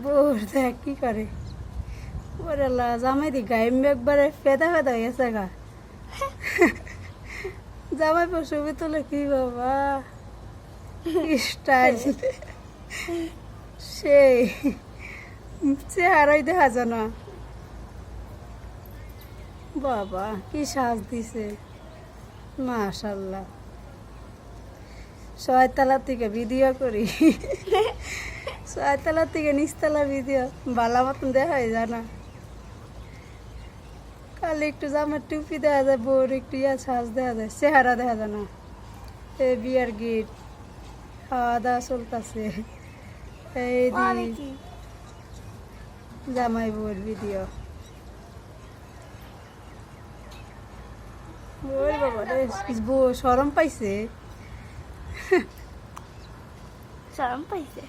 bore দেখ কি করে ওরে আল্লাহ জামাই দি গাইম একবারে ফেদা ফেদা হয়ে গেছে গা জামাই পর ছবি তোলে কি বাবা স্টাইল সেই চেহারাই দেখা যায় না বাবা কি সাজ দিছে মাশাল্লাহ ছয়তলা থেকে ভিডিও করি ছয়তলা থেকে নিচতলা ভিডিও ভালো মতন দেখা যায় না খালি একটু জামার টুপি দেখা যায় বোর একটু ইয়া সাজ দেখা যায় চেহারা দেখা যায় না এই বিয়ার গিট খাওয়া দাওয়া চলতেছে এই জামাই বোর ভিডিও ওই বাবা রে বউ শরম পাইছে শরম পাইছে